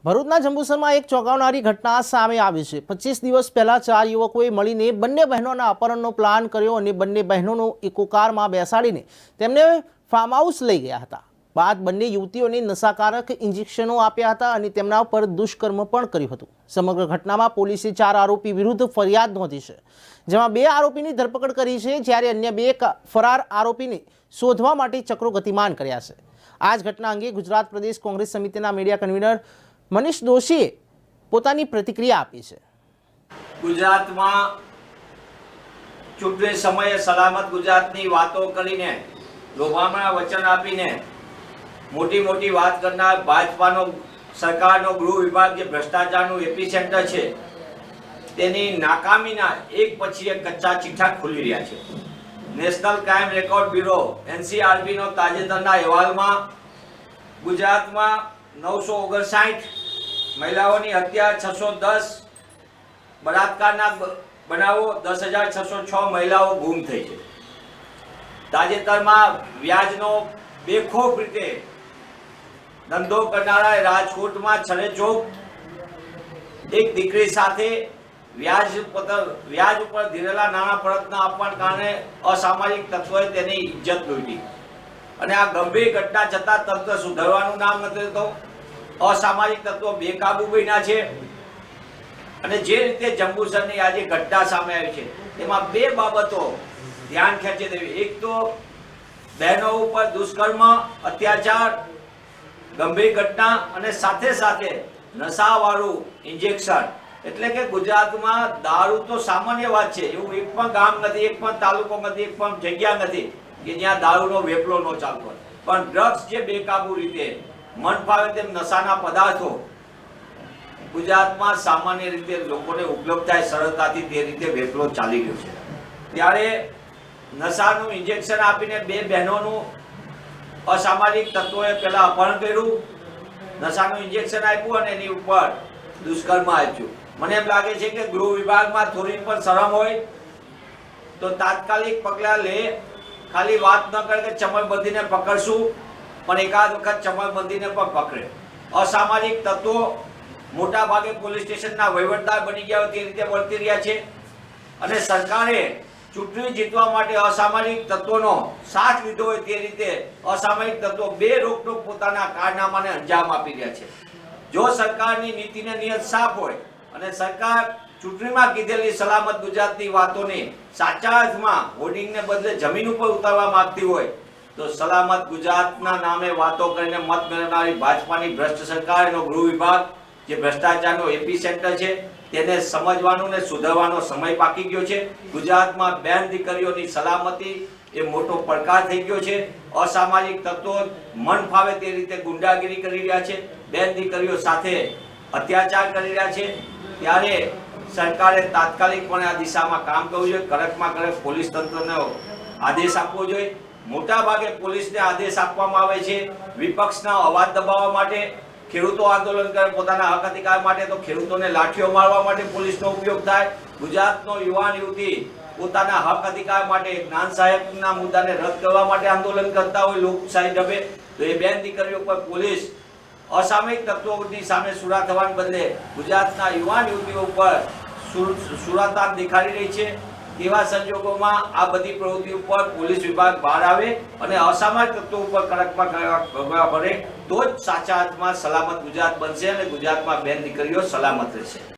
ભરૂચના જંબુસરમાં એક ચોંકાવનારી ઘટના સામે આવી છે। 25 દિવસ પહેલા 4 યુવકોએ મળીને બંને બહેનોના અપહરણનો પ્લાન કર્યો અને બંને બહેનોનો ઇકો કારમાં બેસાડીને તેમને ફાર્મ હાઉસ લઈ ગયા હતા। બાદ બંને યુવતીઓને નશાકારક ઇન્જેક્શનો આપ્યા હતા અને તેમના પર દુષ્કર્મ પણ કર્યું હતું। સમગ્ર ઘટનામાં પોલીસે 4 આરોપી વિરુદ્ધ ફરિયાદ નોંધી છે, જેમાં 2 આરોપીની ધરપકડ કરી છે, જ્યારે અન્ય 2 ફરાર આરોપીને શોધવા માટે ચક્રો ગતિમાન કર્યા છે। આ જ ઘટના અંગે ગુજરાત પ્રદેશ કોંગ્રેસ સમિતિના મીડિયા કન્વીનર મનીષ દોશીએ પોતાની પ્રતિક્રિયા આપી છે। ગુજરાતમાં ચૂંટણી સમયે સલામત ગુજરાતની વાતો કરીને લોભામણા વચન આપીને મોટી મોટી વાત કરનાર ભાજપાનો સરકારનો ગૃહ વિભાગ જે ભ્રષ્ટાચારનું એપી સેન્ટર છે તેની નાકામીના એક પછી એક કચ્ચા ચીઠા ખુલી રહ્યા છે। National crime record bureau NCRB નો તાજેતરના અહેવાલમાં ગુજરાતમાં 959 મહિલાઓની હત્યા, 610 બળાત્કારના બનાવો, 10,606 મહિલાઓ ગુમ થઈ છે। તાજેતરમાં વ્યાજનો બેખોફ રીતે ધંધો કરનારા રાજકોટમાં છરેચોક એક દીકરી સાથે વ્યાજ ઉપર ધીરેલા નાણાં પરત ન આપવાના કારણે અસામાજિક તત્વોએ તેની ઇજ્જત લૂંટી અને આ ગંભીર ઘટના છતાં તંત્ર સુધારવાનું નામ નથી લેતું। અસામાજિક તત્વો બેકાબુ બન્યા છે અને જે રીતે જંબુસરની આજે ઘટના સામે આવી છે તેમાં 2 બાબતો ધ્યાન ખેંચે તેવી। એક તો બહેનો ઉપર દુષ્કર્મ, અત્યાચાર, ગંભીર ઘટના અને સાથે સાથે નશાવાળું ઇન્જેક્શન। એટલે કે ગુજરાતમાં દારૂ તો સામાન્ય વાત છે, એવું એક પણ ગામ નથી, એક પણ તાલુકો નથી, એક પણ જગ્યા નથી કે જ્યાં દારૂનો વેપલો ન ચાલતો હોય, પણ ડ્રગ્સ જે બેકાબુ રીતે મન ફાવે તેમ નશાના પદાર્થો ગુજરાતમાં સામાન્ય રીતે લોકોને ઉપલબ્ધ થાય સરળતાથી તે રીતે વેપલો ચાલી ગયો છે। ત્યારે નશાનું ઇન્જેક્શન આપીને 2 બહેનોનું અસામાજિક તત્વોએ પહેલા અપહરણ કર્યું, નશાનું ઇન્જેક્શન આપ્યું અને એની ઉપર દુષ્કર્મ આપ્યું। મને એમ લાગે છે કે ગૃહ વિભાગમાં થોડી પણ શરમ હોય તો તાત્કાલિક પગલાં લે। ખાલી વાત ન કરે કે ચમરબંધીને પકડશું, પણ એકાદ વખત ચમરબંધીને પણ પકડે। અસામાજિક તત્વો મોટા ભાગે પોલીસ સ્ટેશનના વહીવટદાર બની ગયા હોય તે રીતે વર્તી રહ્યા છે અને સરકારે ચૂંટણી જીતવા માટે અસામાજિક તત્વોનો સાથ લીધો હોય તે રીતે અસામાજિક તત્વો 2 રોકટોક પોતાના કારનામાને અંજામ આપી રહ્યા છે। જો સરકારની નીતિને નિયત સાફ હોય અને સરકાર ચૂંટણીમાં કીધેલી સલામત ગુજરાતની વાતોને સાચા અર્થમાં હોર્ડિંગને બદલે જમીન ઉપર ઉતારવા માંગતી હોય તો સલામત ગુજરાતના નામે વાતો કરીને મત મેળવનારી ભાજપાની ભ્રષ્ટ સરકારનો ગૃહ વિભાગ જે ભ્રષ્ટાચારનો એપી સેન્ટર છે તેને સમજવાનો ને સુધારવાનો સમય પાકી ગયો છે। ગુજરાતમાં બેન દીકરીઓની સલામતી એ મોટો પડકાર થઈ ગયો છે। અસામાજિક તત્વો મન ફાવે તે રીતે ગુંડાગીરી કરી રહ્યા છે, બેન દીકરીઓ સાથે અત્યાચાર કરી રહ્યા છે। ત્યારે સરકારે તાત્કાલિકપણે આ દિશામાં કામ કરવું જોઈએ, કડકમાં કડક પોલીસ તંત્રને આદેશ આપવો જોઈએ। મોટા ભાગે પોલીસને આદેશ આપવામાં આવે છે વિપક્ષના અવાજ દબાવવા માટે, ખેડૂતો આંદોલન કરે પોતાના હક અધિકાર માટે તો ખેડૂતોને લાઠીઓ મારવા માટે પોલીસનો ઉપયોગ થાય। ગુજરાતનો યુવાન યુવતી પોતાના હક અધિકાર માટે જ્ઞાન સહાયકના મુદ્દાને રદ કરવા માટે આંદોલન કરતા હોય લોકશાહી ઢબે, તો એ બેન દીકરીઓ પર પોલીસ અસામયિક તત્વોની સામે સુરા થવાને બદલે ગુજરાતના યુવાન યુવતીઓ ઉપર સુરાતાન દેખાડી રહી છે। તેવા સંજોગોમાં આ બધી પ્રવૃત્તિ ઉપર પોલીસ વિભાગ બહાર આવે અને અસામાજિક તત્વો ઉપર કડકમાં કડક પગલાં ભરે તો જ સાચા અર્થમાં સલામત ગુજરાત બનશે અને ગુજરાતમાં બેન દીકરીઓ સલામત રહેશે।